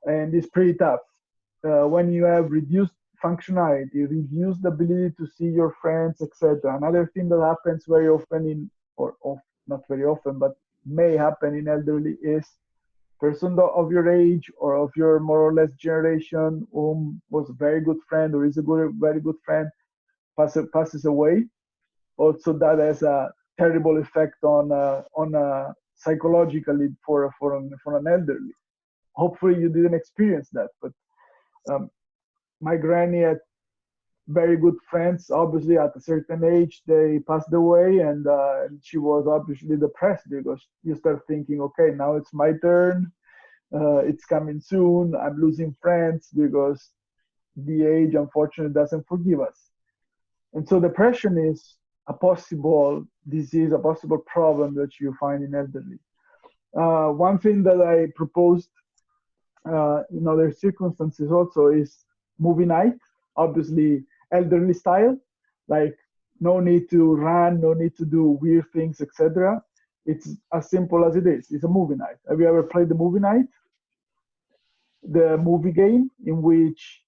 and it's pretty tough. When you have reduced functionality, reduced ability to see your friends, etc. Another thing that happens very often not very often, but may happen in elderly, is person of your age or of your more or less generation, whom was a very good friend or is a very good friend, passes away. Also, that has a terrible effect on psychologically for an elderly. Hopefully, you didn't experience that, but my granny had very good friends. Obviously, at a certain age, they passed away, and she was obviously depressed, because you start thinking, okay, now it's my turn. It's coming soon. I'm losing friends, because the age, unfortunately, doesn't forgive us. And so depression is a possible disease, a possible problem that you find in elderly. One thing that I proposed in other circumstances also is movie night, obviously elderly style, like no need to run, no need to do weird things, etc. It's as simple as it is. It's a movie night. Have you ever played the movie night? The movie game in which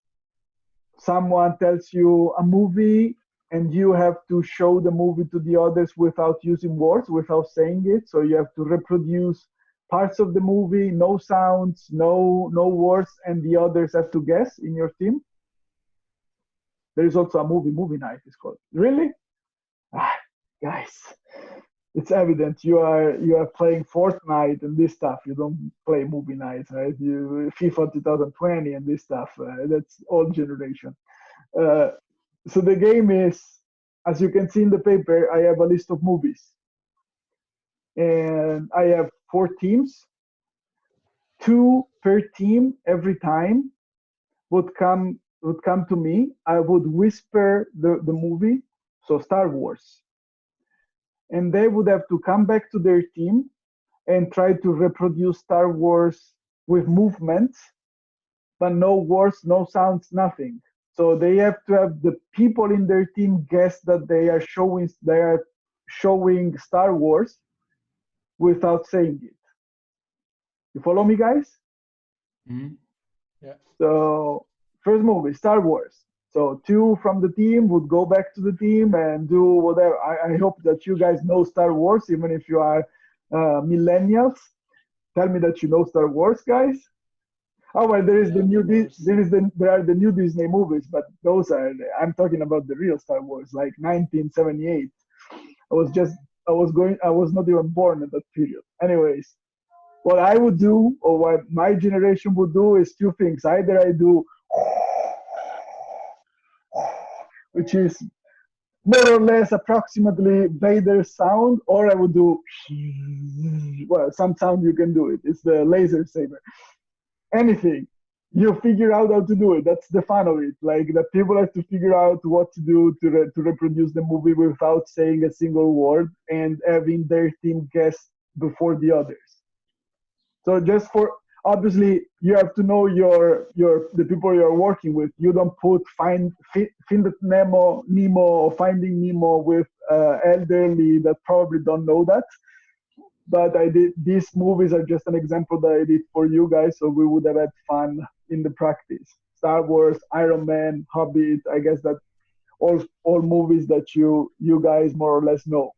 someone tells you a movie and you have to show the movie to the others without using words, without saying it. So you have to reproduce parts of the movie, no sounds, no words, and the others have to guess in your team. There is also a movie night, it's called. Really? Guys, it's evident you are playing Fortnite and this stuff. You don't play movie nights, right? You FIFA 2020 and this stuff. That's old generation. So the game is, as you can see in the paper, I have a list of movies, and I have 4 teams. 2 per team every time would come to me. I would whisper the movie, so Star Wars, and they would have to come back to their team and try to reproduce Star Wars with movements, but no words, no sounds, nothing. So they have to have the people in their team guess that they are showing Star Wars without saying it. You follow me, guys? Mm-hmm. Yeah. So first movie, Star Wars. So 2 from the team would go back to the team and do whatever. I hope that you guys know Star Wars, even if you are millennials. Tell me that you know Star Wars, guys. Oh well, there are the new Disney movies, but I'm talking about the real Star Wars, like 1978. I was not even born at that period. Anyways, what I would do, or what my generation would do, is 2 things. Either I do, which is more or less approximately Vader's sound, or I would do, well, some sound you can do it. It's the laser saber. Anything. you figure out how to do it. That's the fun of it. Like the people have to figure out what to do to reproduce the movie without saying a single word and having their team guess before the others. So just for obviously you have to know your the people you're working with. You don't put find Nemo or Finding Nemo with elderly that probably don't know that. But I did these movies are just an example that I did for you guys, so we would have had fun in the practice. Star Wars, Iron Man, Hobbit. I guess that all movies that you guys more or less know.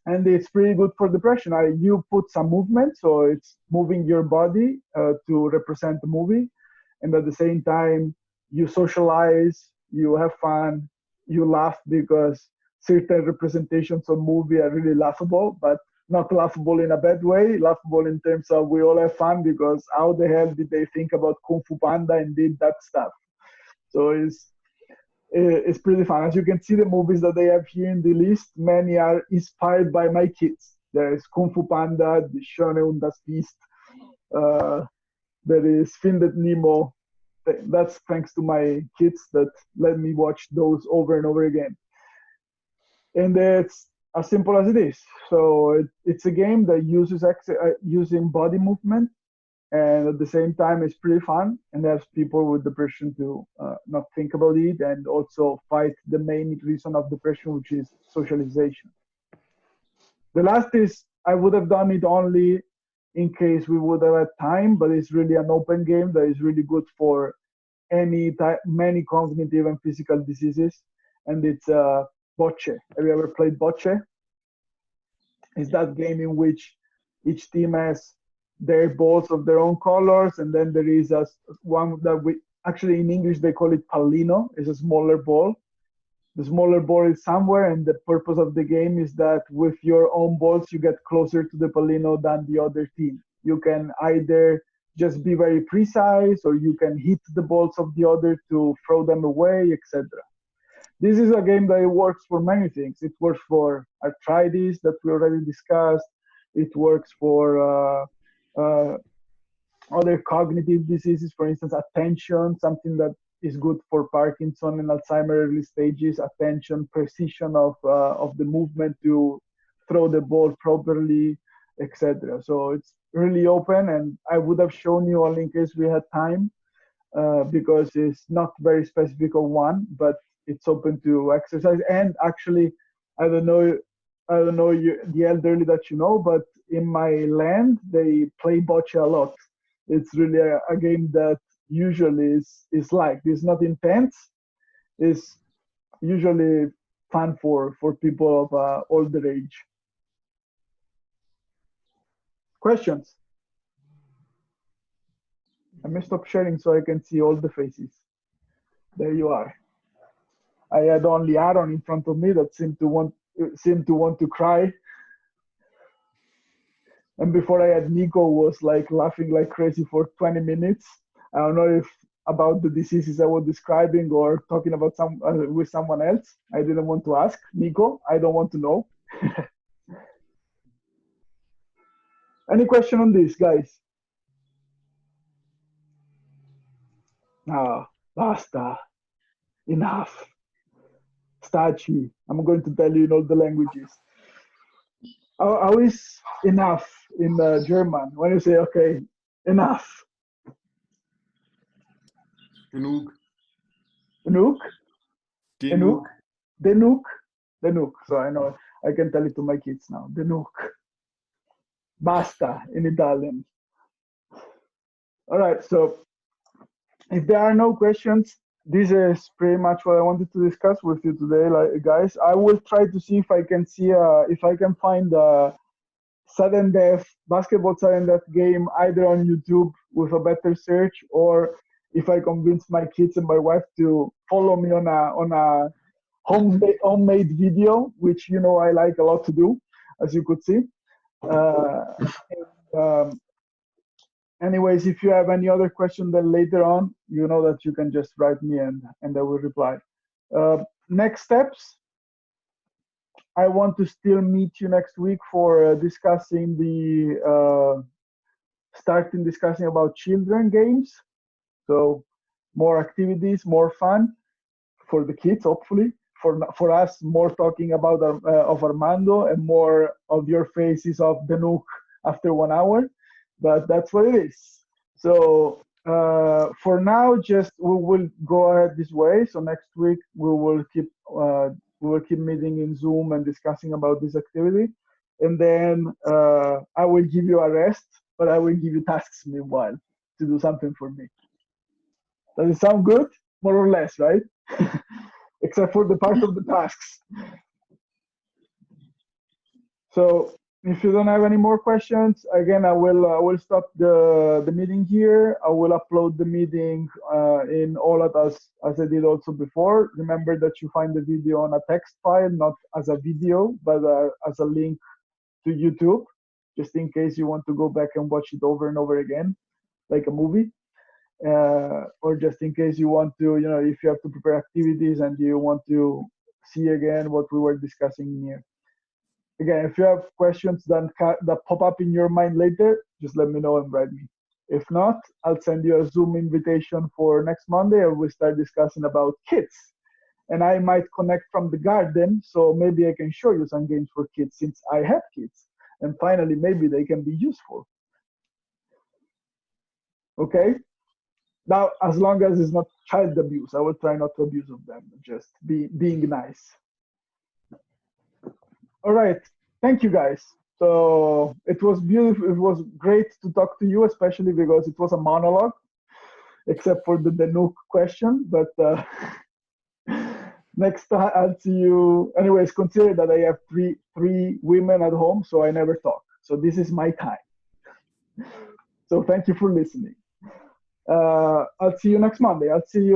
And it's pretty good for depression. You put some movement, so it's moving your body to represent the movie, and at the same time you socialize, you have fun, you laugh because certain representations of movie are really laughable, but not laughable in a bad way, laughable in terms of we all have fun because how the hell did they think about Kung Fu Panda and did that stuff? So it's pretty fun. As you can see, the movies that they have here in the list, many are inspired by my kids. There is Kung Fu Panda, the Schöne und das Biest. There is Findet Nemo. That's thanks to my kids that let me watch those over and over again. And it's as simple as it is. So it's a game that uses using body movement, and at the same time it's pretty fun and helps people with depression to not think about it and also fight the main reason of depression, which is socialization. The last is I would have done it only in case we would have had time, but it's really an open game that is really good for many cognitive and physical diseases, and it's bocce. Have you ever played bocce? It's that game in which each team has their balls of their own colors, and then there is one that we actually in English they call it pallino. It's a smaller ball. The smaller ball is somewhere, and the purpose of the game is that with your own balls you get closer to the pallino than the other team. You can either just be very precise, or you can hit the balls of the other to throw them away, etc. This is a game that works for many things. It works for arthritis that we already discussed. It works for other cognitive diseases, for instance, attention, something that is good for Parkinson and Alzheimer early stages, attention, precision of the movement to throw the ball properly, etc. So it's really open, and I would have shown you all in case we had time, because it's not very specific on one, but it's open to exercise. And actually, I don't know the elderly that you know, but in my land they play bocce a lot. It's really a game that usually is liked. It's not intense. It's usually fun for people of older age. Questions? I may stop sharing so I can see all the faces. There you are. I had only Aaron in front of me that seemed to want to cry. And before I had Nico was like laughing like crazy for 20 minutes. I don't know if about the diseases I was describing or talking about with someone else. I didn't want to ask Nico. I don't want to know. Any question on this, guys? Ah, basta. Enough. Staci. I'm going to tell you in all the languages. How is enough in German? When you say, okay, enough. Genug. Genug? Genug. Genug? Genug. So I know I can tell it to my kids now. Genug. Basta in Italian. All right, so if there are no questions, this is pretty much what I wanted to discuss with you today, guys. I will try to see if I can find a sudden death basketball sudden death game either on YouTube with a better search, or if I convince my kids and my wife to follow me on a homemade video, which I like a lot to do, as you could see. Anyways, if you have any other question, then later on, you know that you can just write me and I will reply. Next steps. I want to still meet you next week for discussing about children games. So more activities, more fun for the kids, hopefully. For us, more talking about of Armando and more of your faces of Danuk after 1 hour. But that's what it is. So for now, just we will go ahead this way. So next week we will keep meeting in Zoom and discussing about this activity, and then I will give you a rest, but I will give you tasks meanwhile to do something for me. Does it sound good? More or less, right? Except for the part of the tasks. So if you don't have any more questions, again, I will stop the meeting here. I will upload the meeting in OLAT as I did also before. Remember that you find the video on a text file, not as a video, but as a link to YouTube, just in case you want to go back and watch it over and over again, like a movie. Or just in case you want to, if you have to prepare activities and you want to see again what we were discussing here. Again, if you have questions that pop up in your mind later, just let me know and write me. If not, I'll send you a Zoom invitation for next Monday and we'll start discussing about kids. And I might connect from the garden, so maybe I can show you some games for kids since I have kids. And finally, maybe they can be useful. Okay? Now, as long as it's not child abuse, I will try not to abuse of them, just being nice. All right, thank you guys. So it was beautiful. It was great to talk to you, especially because it was a monologue, except for the Danuk question. But next time I'll see you. Anyways, consider that I have three women at home, so I never talk. So this is my time. So thank you for listening. I'll see you next Monday. I'll send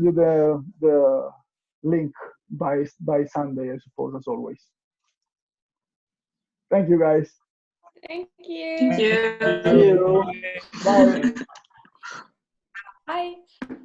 you the link by Sunday, I suppose, as always. Thank you, guys. Thank you. Thank you. See you. Bye. Bye.